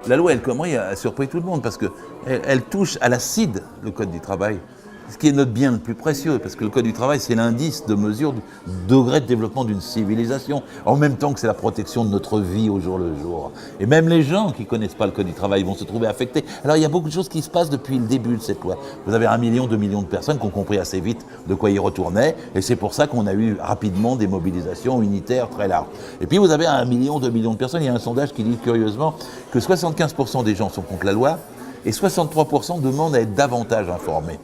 la loi El Khomri a surpris tout le monde parce qu'elle touche à l'acide, le Code du travail, ce qui est notre bien le plus précieux, parce que le Code du travail, c'est l'indice de mesure du degré de développement d'une civilisation, en même temps que c'est la protection de notre vie au jour le jour. Et même les gens qui ne connaissent pas le Code du travail vont se trouver affectés. Alors il y a beaucoup de choses qui se passent depuis le début de cette loi. Vous avez 1 million, 2 millions de personnes qui ont compris assez vite de quoi ils retournaient, et c'est pour ça qu'on a eu rapidement des mobilisations unitaires très larges. Et puis vous avez 1 million, 2 millions de personnes, il y a un sondage qui dit curieusement que 75% des gens sont contre la loi, et 63% demandent à être davantage informés.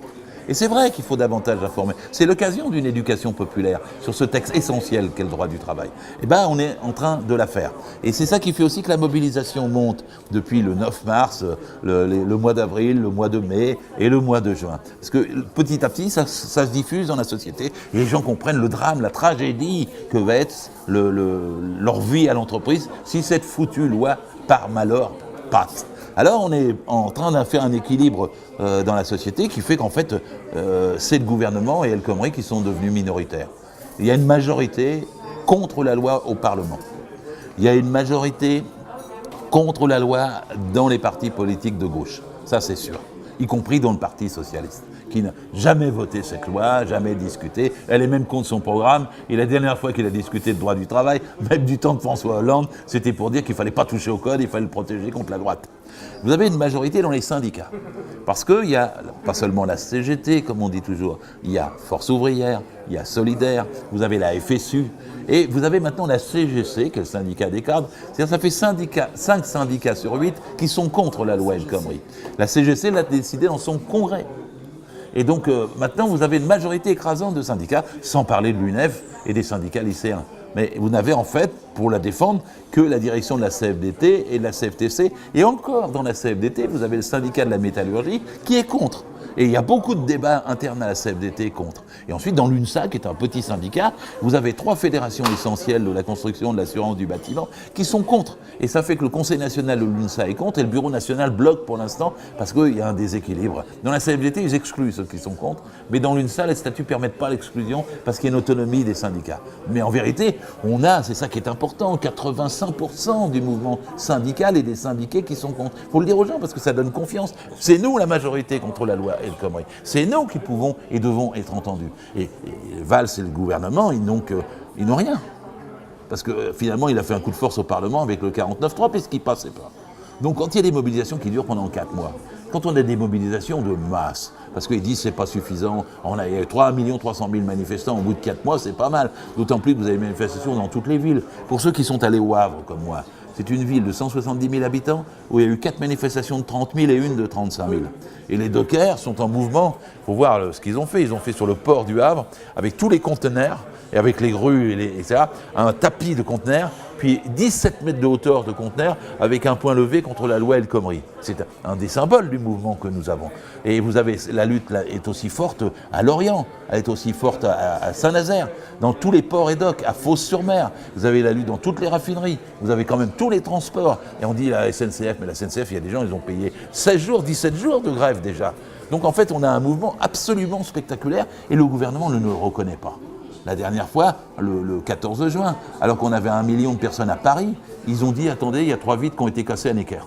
Et c'est vrai qu'il faut davantage informer. C'est l'occasion d'une éducation populaire sur ce texte essentiel qu'est le droit du travail. Eh bien, on est en train de la faire. Et c'est ça qui fait aussi que la mobilisation monte depuis le 9 mars, le mois d'avril, le mois de mai et le mois de juin. Parce que petit à petit, ça se diffuse dans la société. Et les gens comprennent le drame, la tragédie que va être leur vie à l'entreprise si cette foutue loi, par malheur, passe. Alors on est en train de faire un équilibre dans la société qui fait qu'en fait c'est le gouvernement et El Khomri qui sont devenus minoritaires. Il y a une majorité contre la loi au Parlement. Il y a une majorité contre la loi dans les partis politiques de gauche. Ça c'est sûr, y compris dans le Parti socialiste, qui n'a jamais voté cette loi, jamais discuté. Elle est même contre son programme. Et la dernière fois qu'il a discuté de droit du travail, même du temps de François Hollande, c'était pour dire qu'il ne fallait pas toucher au code, il fallait le protéger contre la droite. Vous avez une majorité dans les syndicats. Parce qu'il y a pas seulement la CGT, comme on dit toujours, il y a Force ouvrière, il y a Solidaire, vous avez la FSU, et vous avez maintenant la CGC, qui est le syndicat des cadres. C'est-à-dire que ça fait 5 syndicats sur 8 qui sont contre la loi El Khomri. La CGC l'a décidé dans son congrès. Et donc maintenant, vous avez une majorité écrasante de syndicats, sans parler de l'UNEF et des syndicats lycéens. Mais vous n'avez en fait, pour la défendre, que la direction de la CFDT et de la CFTC. Et encore, dans la CFDT, vous avez le syndicat de la métallurgie qui est contre. Et il y a beaucoup de débats internes à la CFDT contre. Et ensuite, dans l'UNSA, qui est un petit syndicat, vous avez 3 fédérations essentielles de la construction, de l'assurance, du bâtiment, qui sont contre. Et ça fait que le Conseil national de l'UNSA est contre et le Bureau national bloque pour l'instant parce qu'il y a un déséquilibre. Dans la CFDT, ils excluent ceux qui sont contre, mais dans l'UNSA, les statuts ne permettent pas l'exclusion parce qu'il y a une autonomie des syndicats. Mais en vérité, on a, c'est ça qui est important, 85% du mouvement syndical et des syndiqués qui sont contre. Il faut le dire aux gens parce que ça donne confiance. C'est nous la majorité contre la loi El Khomri. C'est nous qui pouvons et devons être entendus. Et Valls et le gouvernement, ils n'ont rien. Parce que finalement, il a fait un coup de force au Parlement avec le 49.3 puisqu'il ne passait pas. Donc quand il y a des mobilisations qui durent pendant 4 mois, quand on a des mobilisations de masse, parce qu'ils disent que ce n'est pas suffisant, on a 3 300 000 manifestants au bout de 4 mois, c'est pas mal. D'autant plus que vous avez des manifestations dans toutes les villes. Pour ceux qui sont allés au Havre, comme moi, c'est une ville de 170 000 habitants où il y a eu 4 manifestations de 30 000 et une de 35 000. Et les dockers sont en mouvement. Il faut voir ce qu'ils ont fait. Ils ont fait sur le port du Havre, avec tous les conteneurs, et avec les grues, etc., un tapis de conteneurs, puis 17 mètres de hauteur de conteneurs, avec un point levé contre la loi El Khomri. C'est un des symboles du mouvement que nous avons. Et vous avez, la lutte là, est aussi forte à Lorient, elle est aussi forte à Saint-Nazaire, dans tous les ports et docks, à Fos-sur-Mer. Vous avez la lutte dans toutes les raffineries, vous avez quand même tous les transports. Et on dit la SNCF, mais la SNCF, il y a des gens, ils ont payé 16 jours, 17 jours de grève déjà. Donc en fait, on a un mouvement absolument spectaculaire et le gouvernement ne le reconnaît pas. La dernière fois, le 14 juin, alors qu'on avait 1 million de personnes à Paris, ils ont dit, attendez, il y a 3 vitres qui ont été cassées à Necker.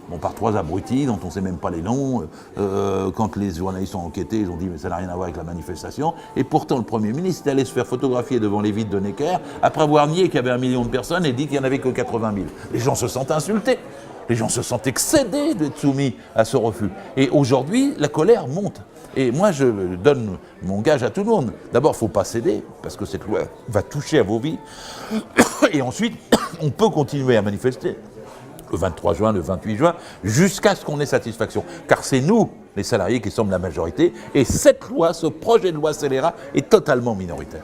Bon, par 3 abrutis dont on ne sait même pas les noms. Quand les journalistes ont enquêté, ils ont dit, mais ça n'a rien à voir avec la manifestation. Et pourtant, le Premier ministre est allé se faire photographier devant les vitres de Necker, après avoir nié qu'il y avait 1 million de personnes et dit qu'il n'y en avait que 80 000. Les gens se sentent insultés. Les gens se sentent excédés d'être soumis à ce refus. Et aujourd'hui, la colère monte. Et moi, je donne mon gage à tout le monde. D'abord, il ne faut pas céder, parce que cette loi va toucher à vos vies. Et ensuite, on peut continuer à manifester le 23 juin, le 28 juin, jusqu'à ce qu'on ait satisfaction. Car c'est nous, les salariés, qui sommes la majorité. Et cette loi, ce projet de loi scélérat, est totalement minoritaire.